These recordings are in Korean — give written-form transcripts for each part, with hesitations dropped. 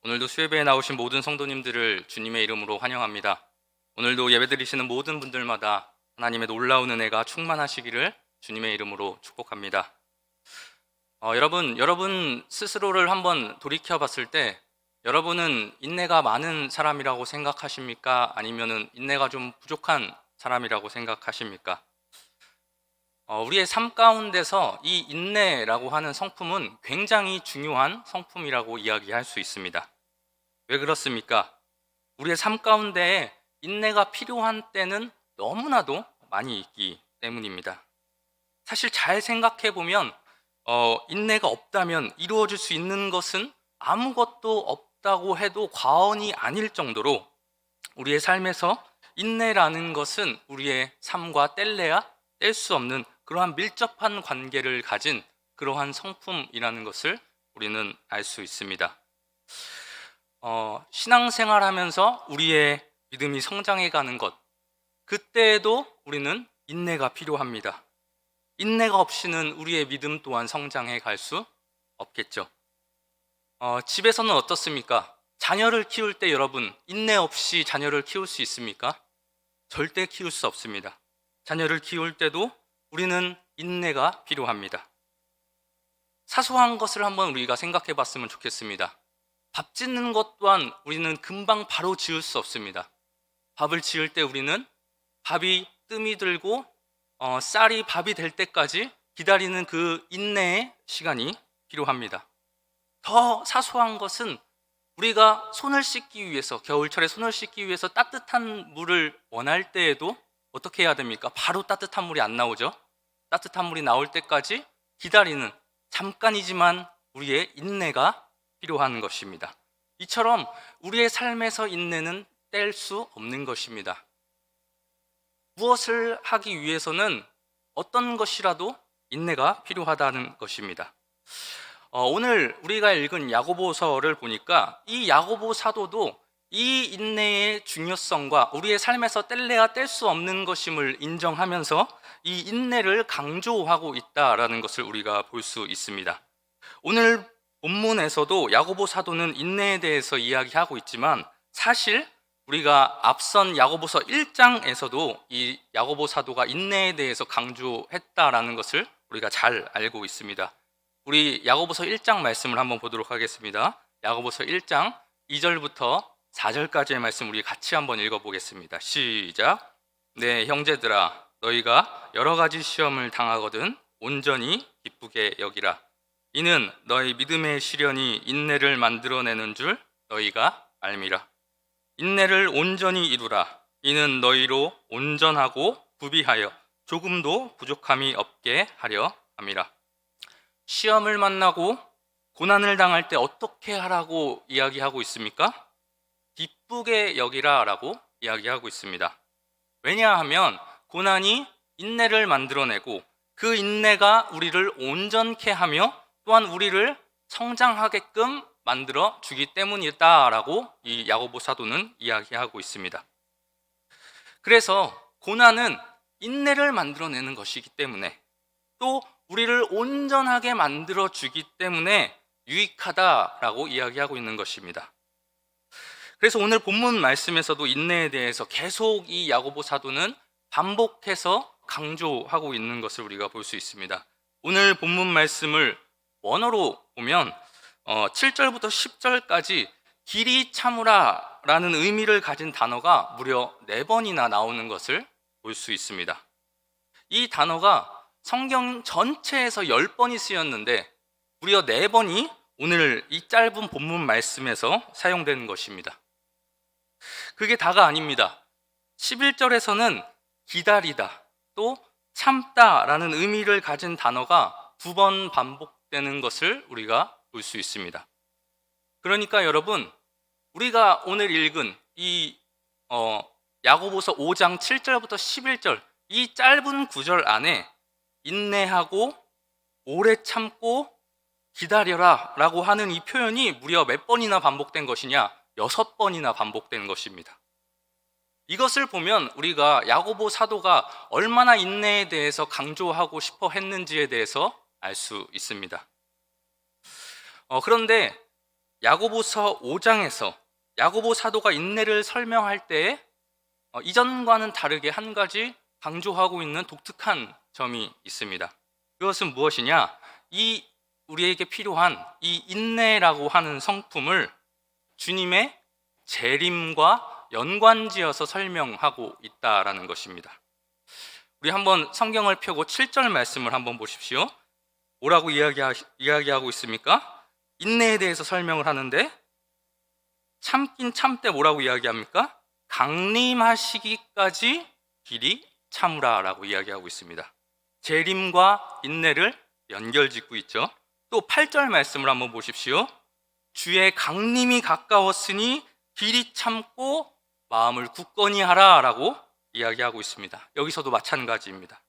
오늘도 수예배에 나오신 모든 성도님들을 주님의 이름으로 환영합니다. 오늘도 예배드리시는 모든 분들마다 하나님의 놀라운 은혜가 충만하시기를 주님의 이름으로 축복합니다. 여러분 스스로를 한번 돌이켜 봤을 때 여러분은 인내가 많은 사람이라고 생각하십니까? 아니면은 인내가 좀 부족한 사람이라고 생각하십니까? 우리의 삶 가운데서 이 인내라고 하는 성품은 굉장히 중요한 성품이라고 이야기할 수 있습니다. 왜 그렇습니까? 우리의 삶 가운데 인내가 필요한 때는 너무나도 많이 있기 때문입니다. 사실 잘 생각해 보면 인내가 없다면 이루어질 수 있는 것은 아무것도 없다고 해도 과언이 아닐 정도로 우리의 삶에서 인내라는 것은 우리의 삶과 뗄래야 뗄 수 없는 그러한 밀접한 관계를 가진 그러한 성품이라는 것을 우리는 알 수 있습니다. 신앙생활 하면서 우리의 믿음이 성장해 가는 것, 그때에도 우리는 인내가 필요합니다. 인내가 없이는 우리의 믿음 또한 성장해 갈 수 없겠죠. 집에서는 어떻습니까? 자녀를 키울 때 여러분, 인내 없이 자녀를 키울 수 있습니까? 절대 키울 수 없습니다. 자녀를 키울 때도 우리는 인내가 필요합니다. 사소한 것을 한번 우리가 생각해 봤으면 좋겠습니다. 밥 짓는 것 또한 우리는 금방 바로 지을 수 없습니다. 밥을 지을 때 우리는 밥이 뜸이 들고 쌀이 밥이 될 때까지 기다리는 그 인내의 시간이 필요합니다. 더 사소한 것은 우리가 손을 씻기 위해서, 겨울철에 손을 씻기 위해서 따뜻한 물을 원할 때에도 어떻게 해야 됩니까? 바로 따뜻한 물이 안 나오죠. 따뜻한 물이 나올 때까지 기다리는, 잠깐이지만 우리의 인내가 필요한 것입니다. 이처럼 우리의 삶에서 인내는 뗄 수 없는 것입니다. 무엇을 하기 위해서는 어떤 것이라도 인내가 필요하다는 것입니다. 오늘 우리가 읽은 야고보서를 보니까 이 야고보 사도도 이 인내의 중요성과 우리의 삶에서 뗄래야 뗄 수 없는 것임을 인정하면서 이 인내를 강조하고 있다라는 것을 우리가 볼 수 있습니다. 오늘 본문에서도 야고보 사도는 인내에 대해서 이야기하고 있지만 사실 우리가 앞선 야고보서 1장에서도 이 야고보 사도가 인내에 대해서 강조했다라는 것을 우리가 잘 알고 있습니다. 우리 야고보서 1장 말씀을 한번 보도록 하겠습니다. 야고보서 1장 2절부터 4절까지의 말씀 우리 같이 한번 읽어보겠습니다. 시작. 네, 형제들아, 너희가 여러 가지 시험을 당하거든 온전히 기쁘게 여기라. 이는 너희 믿음의 시련이 인내를 만들어내는 줄 너희가 알미라. 인내를 온전히 이루라. 이는 너희로 온전하고 부비하여 조금도 부족함이 없게 하려 함이라. 시험을 만나고 고난을 당할 때 어떻게 하라고 이야기하고 있습니까? 기쁘게 여기라 라고 이야기하고 있습니다. 왜냐하면 고난이 인내를 만들어내고 그 인내가 우리를 온전케 하며 또한 우리를 성장하게끔 만들어 주기 때문이다라고 이 야고보 사도는 이야기하고 있습니다. 그래서 고난은 인내를 만들어내는 것이기 때문에 또 우리를 온전하게 만들어 주기 때문에 유익하다라고 이야기하고 있는 것입니다. 그래서 오늘 본문 말씀에서도 인내에 대해서 계속 이 야고보 사도는 반복해서 강조하고 있는 것을 우리가 볼 수 있습니다. 오늘 본문 말씀을 원어로 보면 7절부터 10절까지 길이 참으라 라는 의미를 가진 단어가 무려 4번이나 나오는 것을 볼 수 있습니다. 이 단어가 성경 전체에서 10번이 쓰였는데 무려 4번이 오늘 이 짧은 본문 말씀에서 사용되는 것입니다. 그게 다가 아닙니다. 11절에서는 기다리다 또 참다라는 의미를 가진 단어가 2번 반복되는 것을 우리가 볼 수 있습니다. 그러니까 여러분, 우리가 오늘 읽은 이 야고보서 5장 7절부터 11절 이 짧은 구절 안에 인내하고 오래 참고 기다려라 라고 하는 이 표현이 무려 몇 번이나 반복된 것이냐? 6번이나 반복된 것입니다. 이것을 보면 우리가 야고보 사도가 얼마나 인내에 대해서 강조하고 싶어 했는지에 대해서 알 수 있습니다. 그런데 야고보서 5장에서 야고보 사도가 인내를 설명할 때에 이전과는 다르게 한 가지 강조하고 있는 독특한 점이 있습니다. 그것은 무엇이냐? 우리에게 필요한 이 인내라고 하는 성품을 주님의 재림과 연관지어서 설명하고 있다라는 것입니다. 우리 한번 성경을 펴고 7절 말씀을 한번 보십시오. 뭐라고 이야기하고 있습니까? 인내에 대해서 설명을 하는데 참긴 참되 뭐라고 이야기합니까? 강림하시기까지 길이 참으라라고 이야기하고 있습니다. 재림과 인내를 연결짓고 있죠. 또 8절 말씀을 한번 보십시오. 주의 강림이 가까웠으니 길이 참고 마음을 굳건히 하라라고 이야기하고 있습니다. 여기서도 마찬가지입니다.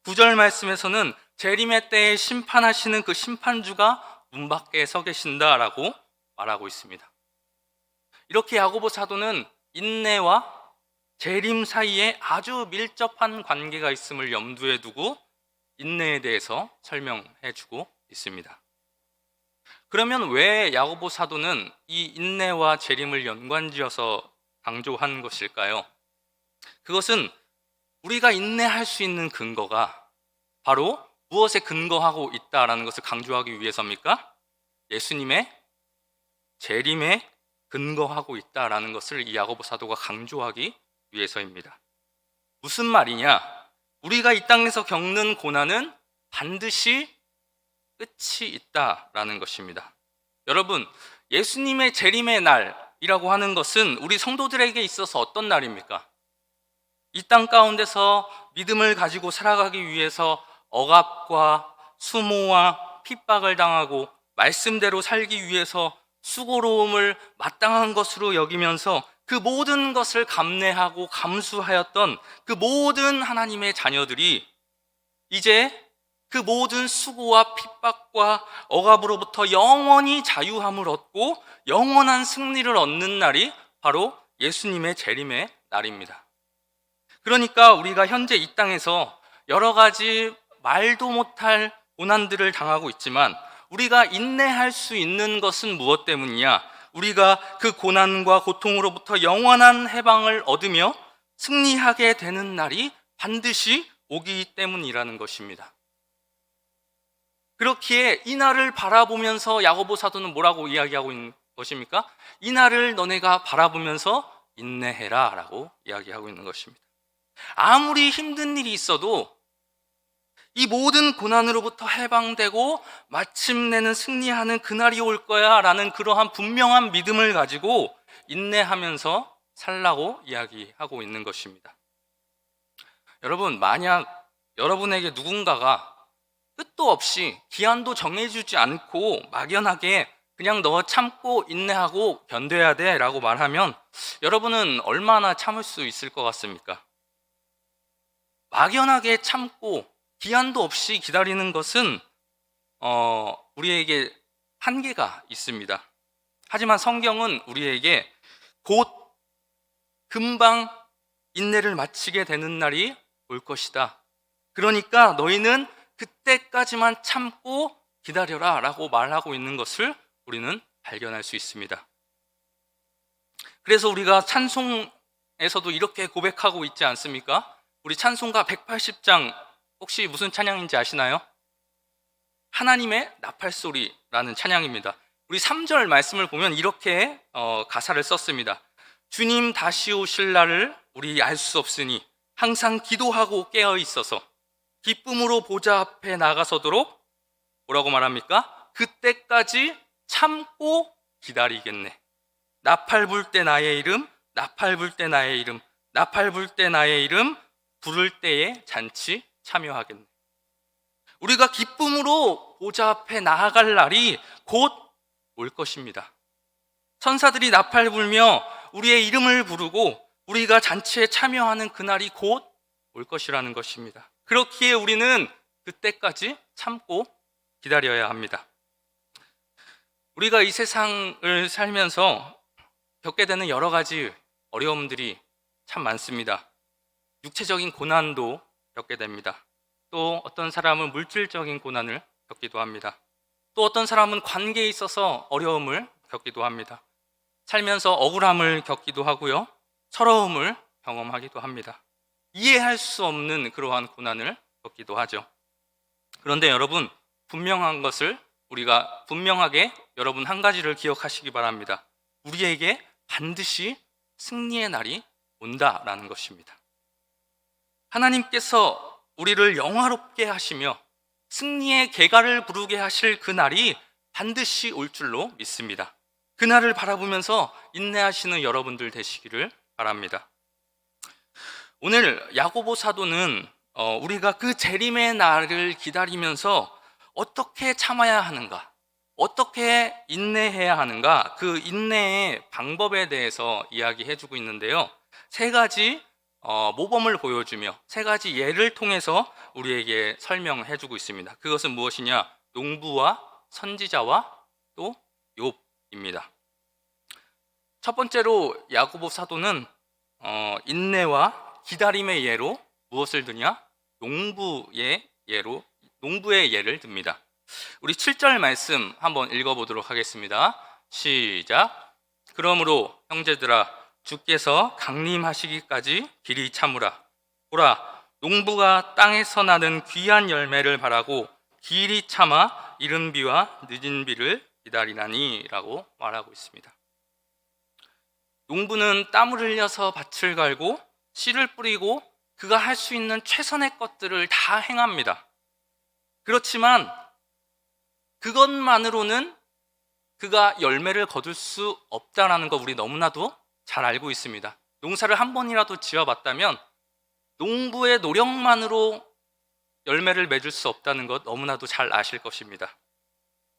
9절 말씀에서는 재림의 때에 심판하시는 그 심판주가 문 밖에 서 계신다라고 말하고 있습니다. 이렇게 야고보 사도는 인내와 재림 사이에 아주 밀접한 관계가 있음을 염두에 두고 인내에 대해서 설명해 주고 있습니다. 그러면 왜 야고보 사도는 이 인내와 재림을 연관지어서 강조한 것일까요? 그것은 우리가 인내할 수 있는 근거가 바로 무엇에 근거하고 있다라는 것을 강조하기 위해서입니까? 예수님의 재림에 근거하고 있다라는 것을 이 야고보 사도가 강조하기 위해서입니다. 무슨 말이냐? 우리가 이 땅에서 겪는 고난은 반드시 끝이 있다라는 것입니다. 여러분, 예수님의 재림의 날이라고 하는 것은 우리 성도들에게 있어서 어떤 날입니까? 이 땅 가운데서 믿음을 가지고 살아가기 위해서 억압과 수모와 핍박을 당하고 말씀대로 살기 위해서 수고로움을 마땅한 것으로 여기면서 그 모든 것을 감내하고 감수하였던 그 모든 하나님의 자녀들이 이제 그 모든 수고와 핍박과 억압으로부터 영원히 자유함을 얻고 영원한 승리를 얻는 날이 바로 예수님의 재림의 날입니다. 그러니까 우리가 현재 이 땅에서 여러 가지 말도 못할 고난들을 당하고 있지만 우리가 인내할 수 있는 것은 무엇 때문이냐? 우리가 그 고난과 고통으로부터 영원한 해방을 얻으며 승리하게 되는 날이 반드시 오기 때문이라는 것입니다. 그렇기에 이 날을 바라보면서 야고보 사도는 뭐라고 이야기하고 있는 것입니까? 이 날을 너네가 바라보면서 인내해라 라고 이야기하고 있는 것입니다. 아무리 힘든 일이 있어도 이 모든 고난으로부터 해방되고 마침내는 승리하는 그날이 올 거야 라는 그러한 분명한 믿음을 가지고 인내하면서 살라고 이야기하고 있는 것입니다. 여러분, 만약 여러분에게 누군가가 끝도 없이 기한도 정해주지 않고 막연하게 그냥 너 참고 인내하고 견뎌야 돼 라고 말하면 여러분은 얼마나 참을 수 있을 것 같습니까? 막연하게 참고 기한도 없이 기다리는 것은 우리에게 한계가 있습니다. 하지만 성경은 우리에게 곧 금방 인내를 마치게 되는 날이 올 것이다. 그러니까 너희는 그때까지만 참고 기다려라 라고 말하고 있는 것을 우리는 발견할 수 있습니다. 그래서 우리가 찬송에서도 이렇게 고백하고 있지 않습니까? 우리 찬송가 180장 혹시 무슨 찬양인지 아시나요? 하나님의 나팔소리라는 찬양입니다. 우리 3절 말씀을 보면 이렇게 가사를 썼습니다. 주님 다시 오실 날을 우리 알 수 없으니 항상 기도하고 깨어 있어서 기쁨으로 보좌 앞에 나가서도록 뭐라고 말합니까? 그때까지 참고 기다리겠네. 나팔 불 때 나의 이름, 나팔 불 때 나의 이름, 나팔 불 때 나의 이름 부를 때에 잔치 참여하겠네. 우리가 기쁨으로 보좌 앞에 나아갈 날이 곧 올 것입니다. 천사들이 나팔 불며 우리의 이름을 부르고 우리가 잔치에 참여하는 그날이 곧 올 것이라는 것입니다. 그렇기에 우리는 그때까지 참고 기다려야 합니다. 우리가 이 세상을 살면서 겪게 되는 여러 가지 어려움들이 참 많습니다. 육체적인 고난도 겪게 됩니다. 또 어떤 사람은 물질적인 고난을 겪기도 합니다. 또 어떤 사람은 관계에 있어서 어려움을 겪기도 합니다. 살면서 억울함을 겪기도 하고요. 서러움을 경험하기도 합니다. 이해할 수 없는 그러한 고난을 겪기도 하죠. 그런데 여러분, 분명하게 여러분 한 가지를 기억하시기 바랍니다. 우리에게 반드시 승리의 날이 온다라는 것입니다. 하나님께서 우리를 영화롭게 하시며 승리의 개가를 부르게 하실 그 날이 반드시 올 줄로 믿습니다. 그 날을 바라보면서 인내하시는 여러분들 되시기를 바랍니다. 오늘 야고보 사도는 우리가 그 재림의 날을 기다리면서 어떻게 참아야 하는가, 어떻게 인내해야 하는가, 그 인내의 방법에 대해서 이야기해주고 있는데요. 세 가지 모범을 보여주며 세 가지 예를 통해서 우리에게 설명해주고 있습니다. 그것은 무엇이냐? 농부와 선지자와 또 욥입니다. 첫 번째로 야고보 사도는 인내와 기다림의 예로 무엇을 드냐? 농부의 예를 듭니다. 우리 7절 말씀 한번 읽어보도록 하겠습니다. 시작. 그러므로 형제들아, 주께서 강림하시기까지 길이 참으라. 보라, 농부가 땅에서 나는 귀한 열매를 바라고 길이 참아 이른 비와 늦은 비를 기다리나니 라고 말하고 있습니다. 농부는 땀을 흘려서 밭을 갈고 씨를 뿌리고 그가 할 수 있는 최선의 것들을 다 행합니다. 그렇지만 그것만으로는 그가 열매를 거둘 수 없다는 거 우리 너무나도 잘 알고 있습니다. 농사를 한 번이라도 지어봤다면 농부의 노력만으로 열매를 맺을 수 없다는 것 너무나도 잘 아실 것입니다.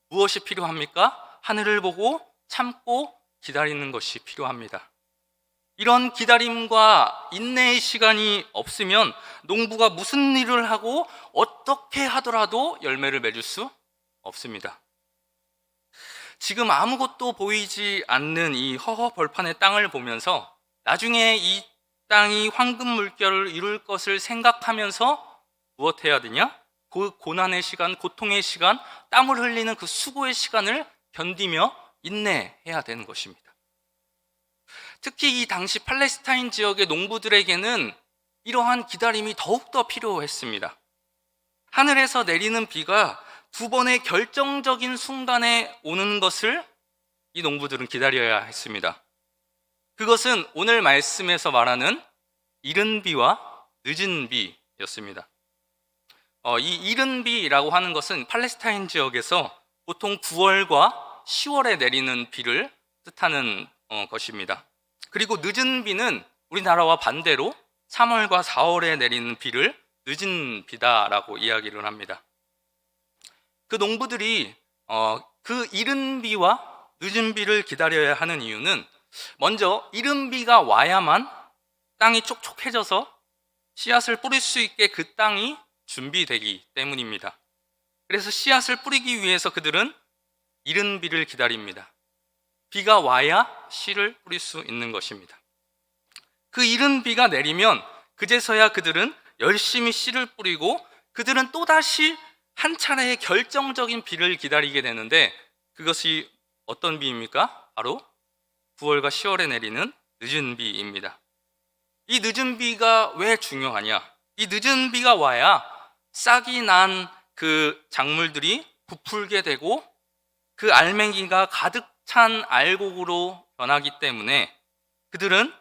무엇이 필요합니까? 하늘을 보고 참고 기다리는 것이 필요합니다. 이런 기다림과 인내의 시간이 없으면 농부가 무슨 일을 하고 어떻게 하더라도 열매를 맺을 수 없습니다. 지금 아무것도 보이지 않는 이 허허 벌판의 땅을 보면서 나중에 이 땅이 황금 물결을 이룰 것을 생각하면서 무엇해야 되냐? 그 고난의 시간, 고통의 시간, 땀을 흘리는 그 수고의 시간을 견디며 인내해야 되는 것입니다. 특히 이 당시 팔레스타인 지역의 농부들에게는 이러한 기다림이 더욱더 필요했습니다. 하늘에서 내리는 비가 두 번의 결정적인 순간에 오는 것을 이 농부들은 기다려야 했습니다. 그것은 오늘 말씀에서 말하는 이른 비와 늦은 비였습니다. 이 이른 비라고 하는 것은 팔레스타인 지역에서 보통 9월과 10월에 내리는 비를 뜻하는 것입니다. 그리고 늦은 비는 우리나라와 반대로 3월과 4월에 내리는 비를 늦은 비다라고 이야기를 합니다. 그 농부들이 그 이른 비와 늦은 비를 기다려야 하는 이유는 먼저 이른 비가 와야만 땅이 촉촉해져서 씨앗을 뿌릴 수 있게 그 땅이 준비되기 때문입니다. 그래서 씨앗을 뿌리기 위해서 그들은 이른 비를 기다립니다. 비가 와야 씨를 뿌릴 수 있는 것입니다. 그 이른 비가 내리면 그제서야 그들은 열심히 씨를 뿌리고 그들은 또다시 한 차례의 결정적인 비를 기다리게 되는데 그것이 어떤 비입니까? 바로 9월과 10월에 내리는 늦은 비입니다. 이 늦은 비가 왜 중요하냐? 이 늦은 비가 와야 싹이 난 그 작물들이 부풀게 되고 그 알맹이가 가득 찬 알곡으로 변하기 때문에 그들은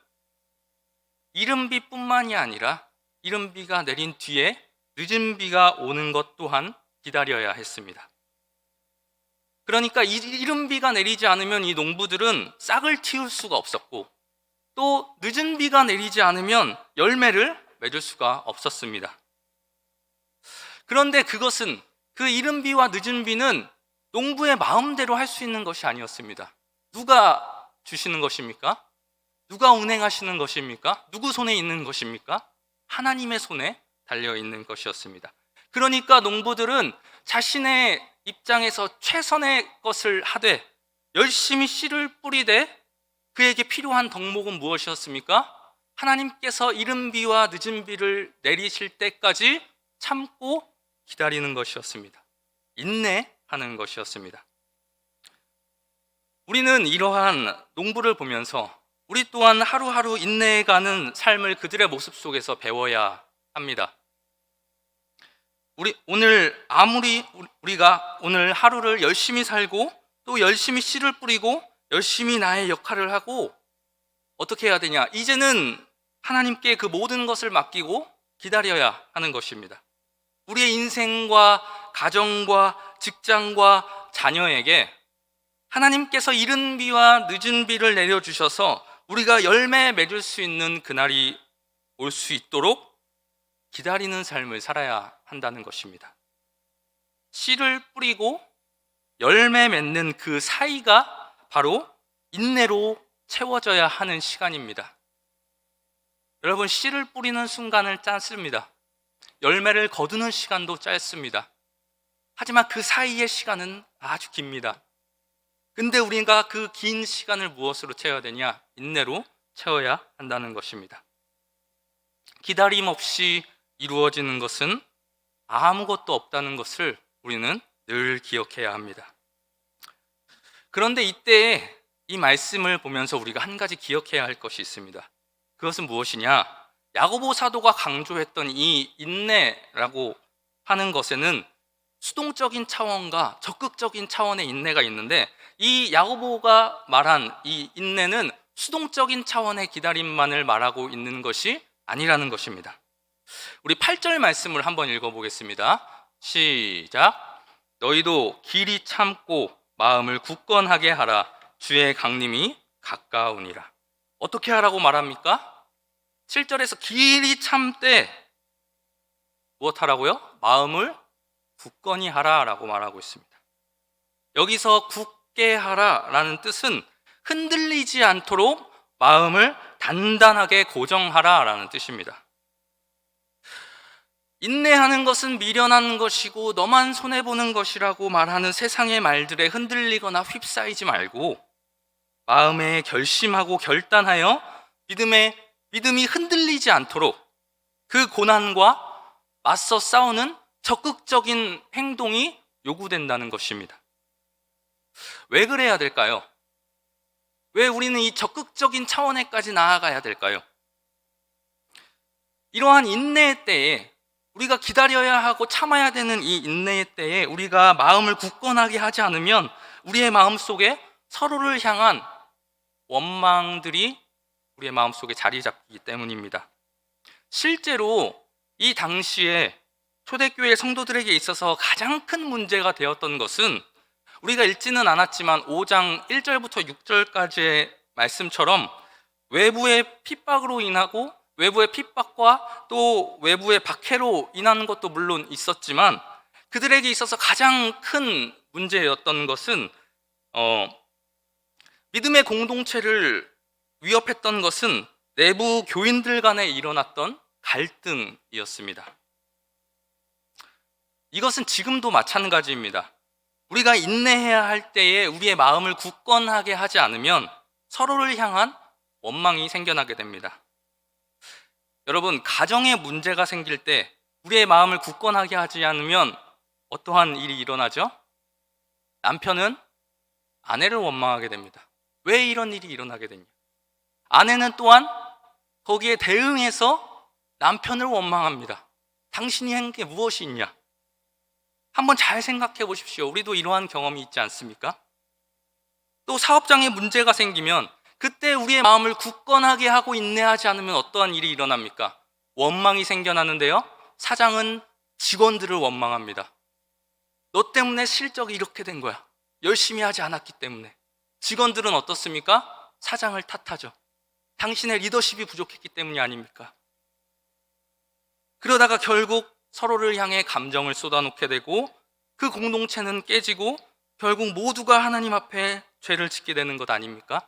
이른 비뿐만이 아니라 이른 비가 내린 뒤에 늦은 비가 오는 것 또한 기다려야 했습니다. 그러니까 이른 비가 내리지 않으면 이 농부들은 싹을 틔울 수가 없었고 또 늦은 비가 내리지 않으면 열매를 맺을 수가 없었습니다. 그런데 그것은 그 이른 비와 늦은 비는 농부의 마음대로 할 수 있는 것이 아니었습니다. 누가 주시는 것입니까? 누가 운행하시는 것입니까? 누구 손에 있는 것입니까? 하나님의 손에 달려있는 것이었습니다. 그러니까 농부들은 자신의 입장에서 최선의 것을 하되 열심히 씨를 뿌리되 그에게 필요한 덕목은 무엇이었습니까? 하나님께서 이른 비와 늦은 비를 내리실 때까지 참고 기다리는 것이었습니다. 인내하는 것이었습니다. 우리는 이러한 농부를 보면서 우리 또한 하루하루 인내해가는 삶을 그들의 모습 속에서 배워야 합니다. 우리가 오늘 하루를 열심히 살고 또 열심히 씨를 뿌리고 열심히 나의 역할을 하고 어떻게 해야 되냐? 이제는 하나님께 그 모든 것을 맡기고 기다려야 하는 것입니다. 우리의 인생과 가정과 직장과 자녀에게 하나님께서 이른 비와 늦은 비를 내려주셔서 우리가 열매 맺을 수 있는 그날이 올 수 있도록 기다리는 삶을 살아야 한다는 것입니다. 씨를 뿌리고 열매 맺는 그 사이가 바로 인내로 채워져야 하는 시간입니다. 여러분, 씨를 뿌리는 순간을 짧습니다. 열매를 거두는 시간도 짧습니다. 하지만 그 사이의 시간은 아주 깁니다. 근데 우리가 그 긴 시간을 무엇으로 채워야 되냐? 인내로 채워야 한다는 것입니다. 기다림 없이 이루어지는 것은 아무것도 없다는 것을 우리는 늘 기억해야 합니다. 그런데 이때 이 말씀을 보면서 우리가 한 가지 기억해야 할 것이 있습니다. 그것은 무엇이냐? 야고보 사도가 강조했던 이 인내라고 하는 것에는 수동적인 차원과 적극적인 차원의 인내가 있는데, 이 야고보가 말한 이 인내는 수동적인 차원의 기다림만을 말하고 있는 것이 아니라는 것입니다. 우리 8절 말씀을 한번 읽어보겠습니다. 시작. 너희도 길이 참고 마음을 굳건하게 하라. 주의 강림이 가까우니라. 어떻게 하라고 말합니까? 7절에서 길이 참되 무엇 하라고요? 마음을 굳건히 하라라고 말하고 있습니다. 여기서 굳게 하라라는 뜻은 흔들리지 않도록 마음을 단단하게 고정하라라는 뜻입니다. 인내하는 것은 미련한 것이고 너만 손해보는 것이라고 말하는 세상의 말들에 흔들리거나 휩싸이지 말고 마음에 결심하고 결단하여 믿음이 흔들리지 않도록 그 고난과 맞서 싸우는 적극적인 행동이 요구된다는 것입니다. 왜 그래야 될까요? 왜 우리는 이 적극적인 차원에까지 나아가야 될까요? 이러한 인내의 때에, 우리가 기다려야 하고 참아야 되는 이 인내의 때에 우리가 마음을 굳건하게 하지 않으면 우리의 마음속에 서로를 향한 원망들이 우리의 마음속에 자리 잡기 때문입니다. 실제로 이 당시에 초대교회 성도들에게 있어서 가장 큰 문제가 되었던 것은 우리가 읽지는 않았지만 5장 1절부터 6절까지의 말씀처럼 외부의 핍박으로 인하고 외부의 핍박과 또 외부의 박해로 인한 것도 물론 있었지만 그들에게 있어서 가장 큰 문제였던 것은 믿음의 공동체를 위협했던 것은 내부 교인들 간에 일어났던 갈등이었습니다. 이것은 지금도 마찬가지입니다. 우리가 인내해야 할 때에 우리의 마음을 굳건하게 하지 않으면 서로를 향한 원망이 생겨나게 됩니다. 여러분, 가정에 문제가 생길 때 우리의 마음을 굳건하게 하지 않으면 어떠한 일이 일어나죠? 남편은 아내를 원망하게 됩니다. 왜 이런 일이 일어나게 됐냐? 아내는 또한 거기에 대응해서 남편을 원망합니다. 당신이 한 게 무엇이 있냐? 한번 잘 생각해 보십시오. 우리도 이러한 경험이 있지 않습니까? 또 사업장에 문제가 생기면 그때 우리의 마음을 굳건하게 하고 인내하지 않으면 어떠한 일이 일어납니까? 원망이 생겨나는데요, 사장은 직원들을 원망합니다. 너 때문에 실적이 이렇게 된 거야. 열심히 하지 않았기 때문에. 직원들은 어떻습니까? 사장을 탓하죠. 당신의 리더십이 부족했기 때문이 아닙니까? 그러다가 결국 서로를 향해 감정을 쏟아놓게 되고 그 공동체는 깨지고 결국 모두가 하나님 앞에 죄를 짓게 되는 것 아닙니까?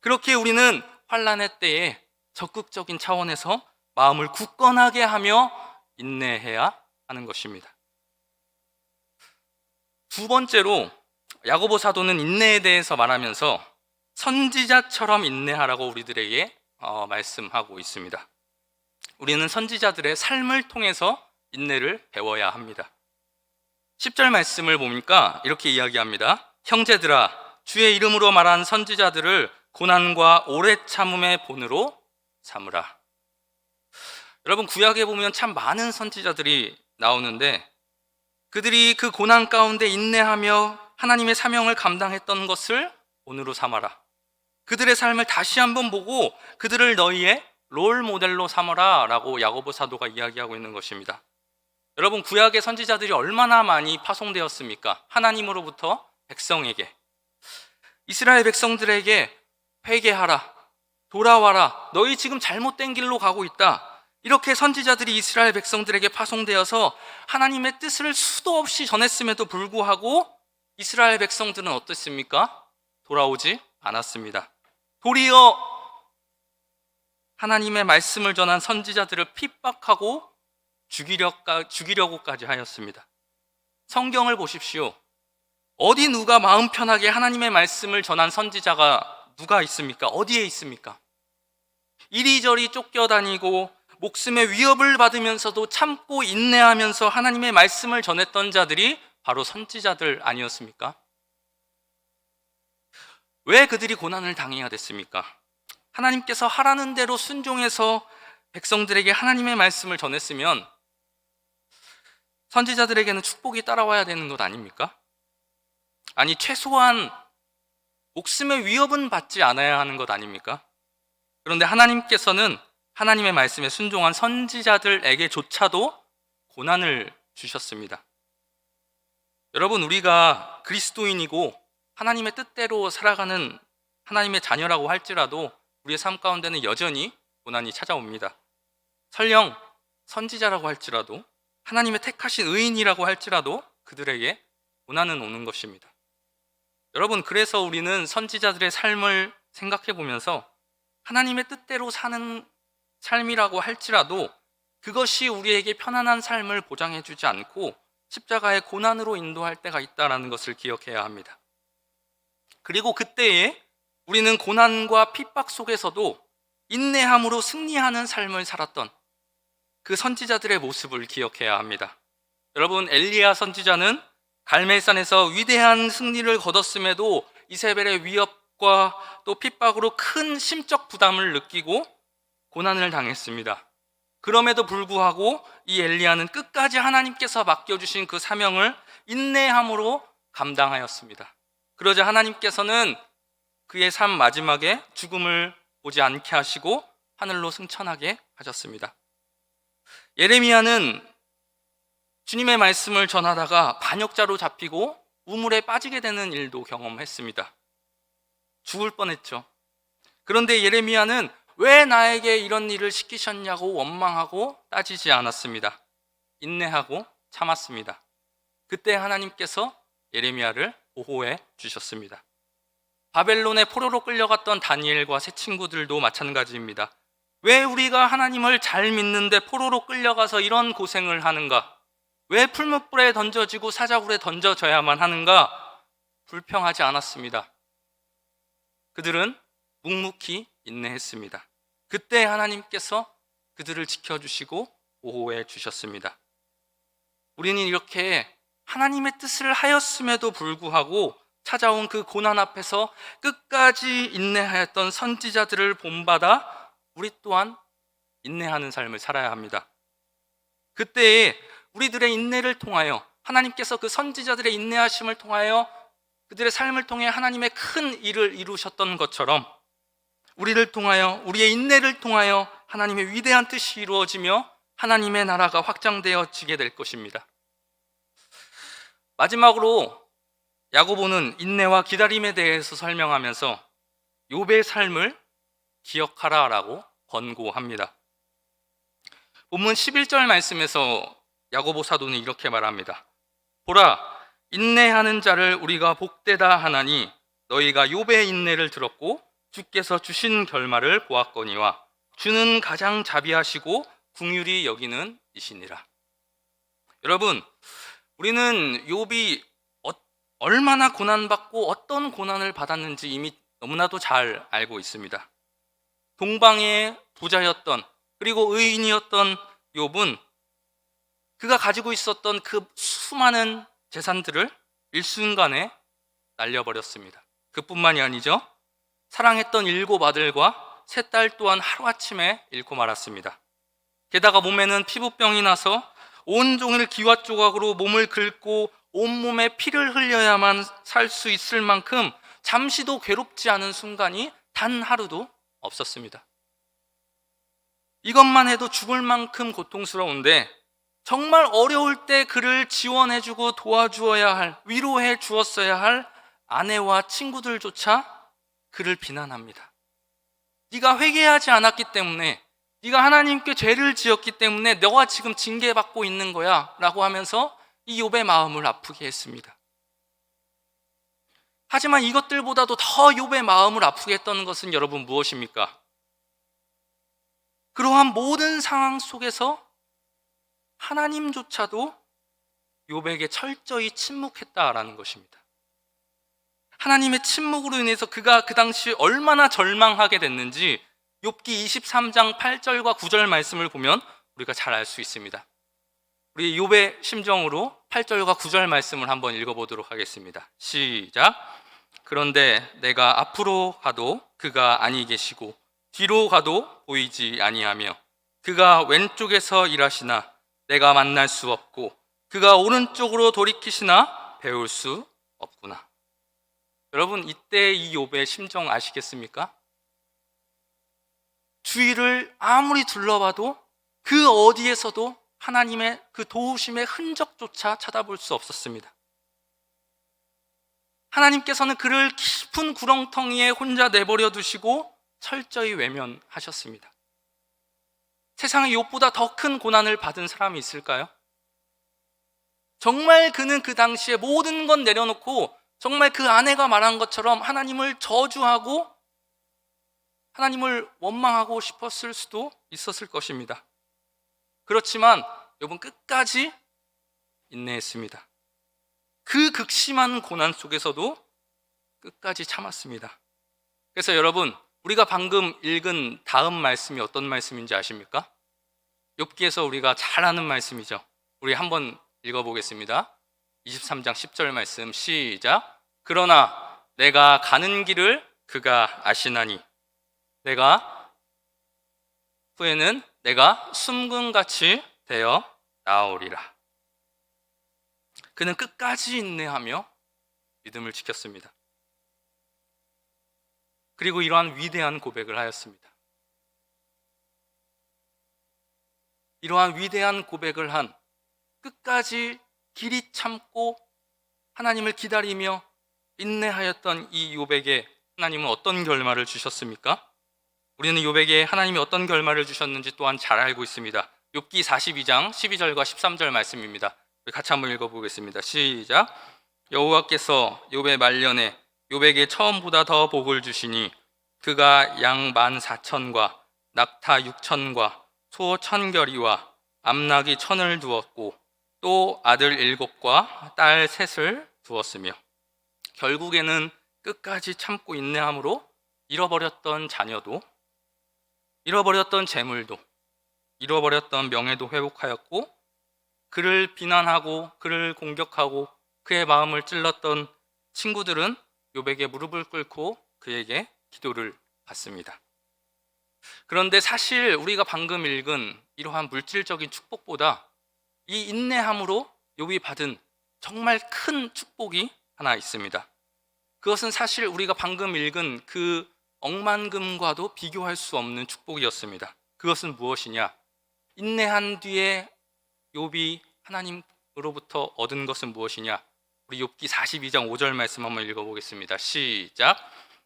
그렇게 우리는 환난의 때에 적극적인 차원에서 마음을 굳건하게 하며 인내해야 하는 것입니다. 두 번째로 야고보 사도는 인내에 대해서 말하면서 선지자처럼 인내하라고 우리들에게 말씀하고 있습니다. 우리는 선지자들의 삶을 통해서 인내를 배워야 합니다. 10절 말씀을 보니까 이렇게 이야기합니다. 형제들아, 주의 이름으로 말한 선지자들을 고난과 오래 참음의 본으로 삼으라. 여러분, 구약에 보면 참 많은 선지자들이 나오는데 그들이 그 고난 가운데 인내하며 하나님의 사명을 감당했던 것을 본으로 삼아라. 그들의 삶을 다시 한번 보고 그들을 너희의 롤 모델로 삼아라 라고 야고보 사도가 이야기하고 있는 것입니다. 여러분, 구약의 선지자들이 얼마나 많이 파송되었습니까? 하나님으로부터 백성에게, 이스라엘 백성들에게 회개하라, 돌아와라, 너희 지금 잘못된 길로 가고 있다, 이렇게 선지자들이 이스라엘 백성들에게 파송되어서 하나님의 뜻을 수도 없이 전했음에도 불구하고 이스라엘 백성들은 어땠습니까? 돌아오지 않았습니다. 도리어 하나님의 말씀을 전한 선지자들을 핍박하고 죽이려고까지 하였습니다. 성경을 보십시오. 어디 누가 마음 편하게 하나님의 말씀을 전한 선지자가 누가 있습니까? 어디에 있습니까? 이리저리 쫓겨다니고 목숨의 위협을 받으면서도 참고 인내하면서 하나님의 말씀을 전했던 자들이 바로 선지자들 아니었습니까? 왜 그들이 고난을 당해야 됐습니까? 하나님께서 하라는 대로 순종해서 백성들에게 하나님의 말씀을 전했으면 선지자들에게는 축복이 따라와야 되는 것 아닙니까? 아니, 최소한 목숨의 위협은 받지 않아야 하는 것 아닙니까? 그런데 하나님께서는 하나님의 말씀에 순종한 선지자들에게조차도 고난을 주셨습니다. 여러분, 우리가 그리스도인이고 하나님의 뜻대로 살아가는 하나님의 자녀라고 할지라도 우리의 삶 가운데는 여전히 고난이 찾아옵니다. 설령 선지자라고 할지라도, 하나님의 택하신 의인이라고 할지라도 그들에게 고난은 오는 것입니다. 여러분, 그래서 우리는 선지자들의 삶을 생각해 보면서 하나님의 뜻대로 사는 삶이라고 할지라도 그것이 우리에게 편안한 삶을 보장해 주지 않고 십자가의 고난으로 인도할 때가 있다는 것을 기억해야 합니다. 그리고 그때에 우리는 고난과 핍박 속에서도 인내함으로 승리하는 삶을 살았던 그 선지자들의 모습을 기억해야 합니다. 여러분, 엘리야 선지자는 갈멜산에서 위대한 승리를 거뒀음에도 이세벨의 위협과 또 핍박으로 큰 심적 부담을 느끼고 고난을 당했습니다. 그럼에도 불구하고 이 엘리야는 끝까지 하나님께서 맡겨주신 그 사명을 인내함으로 감당하였습니다. 그러자 하나님께서는 그의 삶 마지막에 죽음을 보지 않게 하시고 하늘로 승천하게 하셨습니다. 예레미야는 주님의 말씀을 전하다가 반역자로 잡히고 우물에 빠지게 되는 일도 경험했습니다. 죽을 뻔했죠. 그런데 예레미야는 왜 나에게 이런 일을 시키셨냐고 원망하고 따지지 않았습니다. 인내하고 참았습니다. 그때 하나님께서 예레미야를 보호해 주셨습니다. 바벨론의 포로로 끌려갔던 다니엘과 세 친구들도 마찬가지입니다. 왜 우리가 하나님을 잘 믿는데 포로로 끌려가서 이런 고생을 하는가? 왜 풀무불에 던져지고 사자굴에 던져져야만 하는가? 불평하지 않았습니다. 그들은 묵묵히 인내했습니다. 그때 하나님께서 그들을 지켜주시고 보호해 주셨습니다. 우리는 이렇게 하나님의 뜻을 하였음에도 불구하고 찾아온 그 고난 앞에서 끝까지 인내하였던 선지자들을 본받아 우리 또한 인내하는 삶을 살아야 합니다. 그때에 우리들의 인내를 통하여 하나님께서 그 선지자들의 인내하심을 통하여 그들의 삶을 통해 하나님의 큰 일을 이루셨던 것처럼 우리를 통하여, 우리의 인내를 통하여 하나님의 위대한 뜻이 이루어지며 하나님의 나라가 확장되어지게 될 것입니다. 마지막으로 야고보는 인내와 기다림에 대해서 설명하면서 욥의 삶을 기억하라라고 권고합니다. 본문 11절 말씀에서 야고보 사도는 이렇게 말합니다. 보라, 인내하는 자를 우리가 복되다 하나니 너희가 욥의 인내를 들었고 주께서 주신 결말을 보았거니와 주는 가장 자비하시고 긍휼히 여기는 이시니라. 여러분, 우리는 욥이 얼마나 고난받고 어떤 고난을 받았는지 이미 너무나도 잘 알고 있습니다. 동방의 부자였던, 그리고 의인이었던 욥은 그가 가지고 있었던 그 수많은 재산들을 일순간에 날려버렸습니다. 그뿐만이 아니죠. 사랑했던 7 아들과 3 딸 또한 하루아침에 잃고 말았습니다. 게다가 몸에는 피부병이 나서 온종일 기와 조각으로 몸을 긁고 온몸에 피를 흘려야만 살 수 있을 만큼 잠시도 괴롭지 않은 순간이 단 하루도 없었습니다. 이것만 해도 죽을 만큼 고통스러운데 정말 어려울 때 그를 지원해주고 도와주어야 할, 위로해 주었어야 할 아내와 친구들조차 그를 비난합니다. 네가 회개하지 않았기 때문에, 네가 하나님께 죄를 지었기 때문에 너가 지금 징계받고 있는 거야 라고 하면서 이 욥의 마음을 아프게 했습니다. 하지만 이것들보다도 더 욥의 마음을 아프게 했던 것은 여러분 무엇입니까? 그러한 모든 상황 속에서 하나님조차도 욥에게 철저히 침묵했다라는 것입니다. 하나님의 침묵으로 인해서 그가 그 당시 얼마나 절망하게 됐는지 욥기 23장 8절과 9절 말씀을 보면 우리가 잘 알 수 있습니다. 우리 욥의 심정으로 8절과 9절 말씀을 한번 읽어보도록 하겠습니다. 시작. 그런데 내가 앞으로 가도 그가 아니 계시고 뒤로 가도 보이지 아니하며 그가 왼쪽에서 일하시나 내가 만날 수 없고 그가 오른쪽으로 돌이키시나 배울 수 없구나. 여러분, 이때 이 욥의 심정 아시겠습니까? 주위를 아무리 둘러봐도 그 어디에서도 하나님의 그 도우심의 흔적조차 찾아볼 수 없었습니다. 하나님께서는 그를 깊은 구렁텅이에 혼자 내버려 두시고 철저히 외면하셨습니다. 세상에 욥보다 더 큰 고난을 받은 사람이 있을까요? 정말 그는 그 당시에 모든 건 내려놓고 정말 그 아내가 말한 것처럼 하나님을 저주하고 하나님을 원망하고 싶었을 수도 있었을 것입니다. 그렇지만 욥은 끝까지 인내했습니다. 그 극심한 고난 속에서도 끝까지 참았습니다. 그래서 여러분, 우리가 방금 읽은 다음 말씀이 어떤 말씀인지 아십니까? 욥기에서 우리가 잘 아는 말씀이죠. 우리 한번 읽어보겠습니다. 23장 10절 말씀 시작. 그러나 내가 가는 길을 그가 아시나니 내가 후에는 내가 숨금같이 되어 나오리라. 그는 끝까지 인내하며 믿음을 지켰습니다. 그리고 이러한 위대한 고백을 하였습니다. 이러한 위대한 고백을 한 끝까지 길이 참고 하나님을 기다리며 인내하였던 이 욥에게 하나님은 어떤 결말을 주셨습니까? 우리는 욥에게 하나님이 어떤 결말을 주셨는지 또한 잘 알고 있습니다. 욥기 42장 12절과 13절 말씀입니다. 우리 같이 한번 읽어보겠습니다. 시작. 여호와께서 욥의 말년에 욥에게 처음보다 더 복을 주시니 그가 양 14,000과 낙타 6,000과 소 1,000결이와 암낙이 1,000을 두었고 또 아들 7과 딸 3을 두었으며 결국에는 끝까지 참고 인내함으로 잃어버렸던 자녀도 잃어버렸던 재물도 잃어버렸던 명예도 회복하였고 그를 비난하고 그를 공격하고 그의 마음을 찔렀던 친구들은 욥에게 무릎을 꿇고 그에게 기도를 받습니다. 그런데 사실 우리가 방금 읽은 이러한 물질적인 축복보다 이 인내함으로 욥이 받은 정말 큰 축복이 하나 있습니다. 그것은 사실 우리가 방금 읽은 그 억만금과도 비교할 수 없는 축복이었습니다. 그것은 무엇이냐? 인내한 뒤에 욥이 하나님으로부터 얻은 것은 무엇이냐? 우리 욥기 42장 5절 말씀 한번 읽어보겠습니다. 시작.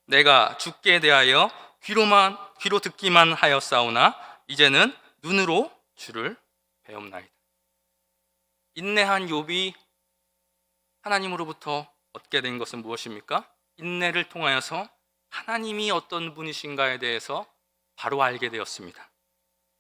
내가 주께 대하여 귀로 듣기만 하였사오나 이제는 눈으로 주를 배움나이다. 인내한 욥이 하나님으로부터 얻게 된 것은 무엇입니까? 인내를 통하여서 하나님이 어떤 분이신가에 대해서 바로 알게 되었습니다.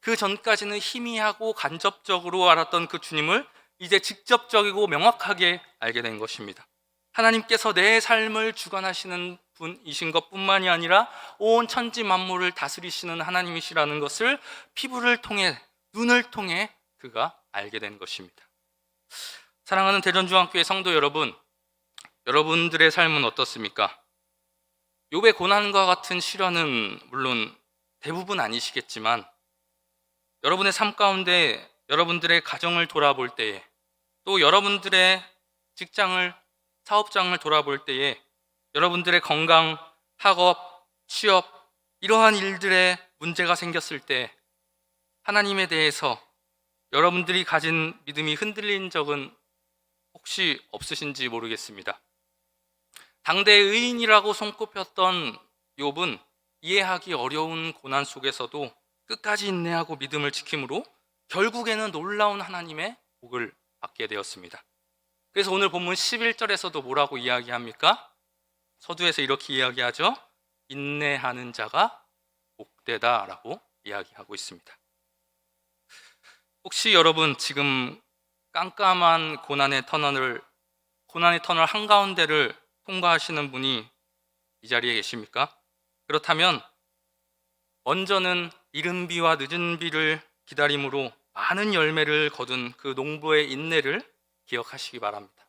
그 전까지는 희미하고 간접적으로 알았던 그 주님을 이제 직접적이고 명확하게 알게 된 것입니다. 하나님께서 내 삶을 주관하시는 분이신 것뿐만이 아니라 온 천지 만물을 다스리시는 하나님이시라는 것을 피부를 통해, 눈을 통해 그가 알게 된 것입니다. 사랑하는 대전중앙교회 성도 여러분, 여러분들의 삶은 어떻습니까? 욥의 고난과 같은 시련은 물론 대부분 아니시겠지만 여러분의 삶 가운데 여러분들의 가정을 돌아볼 때에 또 여러분들의 직장을 사업장을 돌아볼 때에 여러분들의 건강, 학업, 취업 이러한 일들에 문제가 생겼을 때 하나님에 대해서 여러분들이 가진 믿음이 흔들린 적은 혹시 없으신지 모르겠습니다. 당대 의인이라고 손꼽혔던 욥은 이해하기 어려운 고난 속에서도 끝까지 인내하고 믿음을 지킴으로 결국에는 놀라운 하나님의 복을 받게 되었습니다. 그래서 오늘 본문 11절에서도 뭐라고 이야기합니까? 서두에서 이렇게 이야기하죠. 인내하는 자가 복되다라고 이야기하고 있습니다. 혹시 여러분 지금 깜깜한 고난의 터널 한가운데를 통과하시는 분이 이 자리에 계십니까? 그렇다면 먼저는 이른 비와 늦은 비를 기다림으로 많은 열매를 거둔 그 농부의 인내를 기억하시기 바랍니다.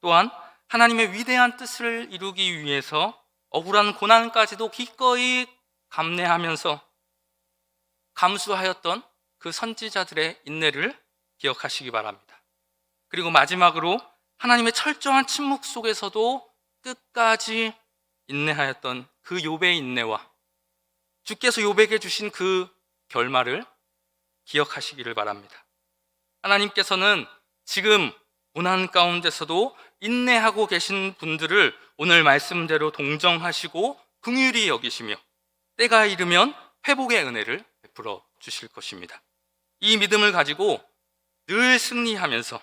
또한 하나님의 위대한 뜻을 이루기 위해서 억울한 고난까지도 기꺼이 감내하면서 감수하였던 그 선지자들의 인내를 기억하시기 바랍니다. 그리고 마지막으로 하나님의 철저한 침묵 속에서도 끝까지 인내하였던 그 욥의 인내와 주께서 욥에게 주신 그 결말을 기억하시기를 바랍니다. 하나님께서는 지금 고난 가운데서도 인내하고 계신 분들을 오늘 말씀대로 동정하시고 긍휼히 여기시며 때가 이르면 회복의 은혜를 베풀어 주실 것입니다. 이 믿음을 가지고 늘 승리하면서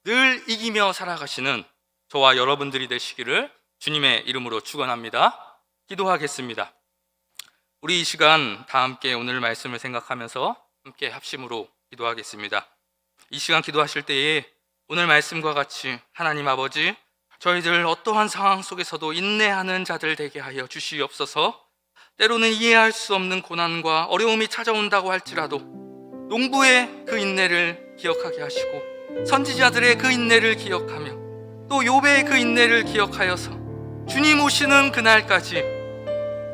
늘 이기며 살아가시는 저와 여러분들이 되시기를 주님의 이름으로 축원합니다. 기도하겠습니다. 우리 이 시간 다 함께 오늘 말씀을 생각하면서 함께 합심으로 기도하겠습니다. 이 시간 기도하실 때에 오늘 말씀과 같이 하나님 아버지, 저희들 어떠한 상황 속에서도 인내하는 자들 되게 하여 주시옵소서. 때로는 이해할 수 없는 고난과 어려움이 찾아온다고 할지라도 농부의 그 인내를 기억하게 하시고 선지자들의 그 인내를 기억하며 또 욥의 그 인내를 기억하여서 주님 오시는 그날까지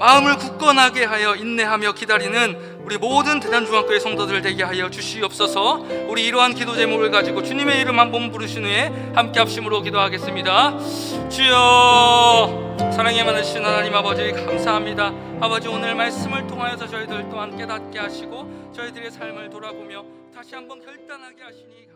마음을 굳건하게 하여 인내하며 기다리는 우리 모든 대단중앙교회 성도들 되게 하여 주시옵소서. 우리 이러한 기도 제목을 가지고 주님의 이름 한번 부르신 후에 함께 합심으로 기도하겠습니다. 주여, 사랑에 많으신 하나님 아버지 감사합니다. 아버지, 오늘 말씀을 통하여서 저희들 또한 깨닫게 하시고 저희들의 삶을 돌아보며 다시 한번 결단하게 하시니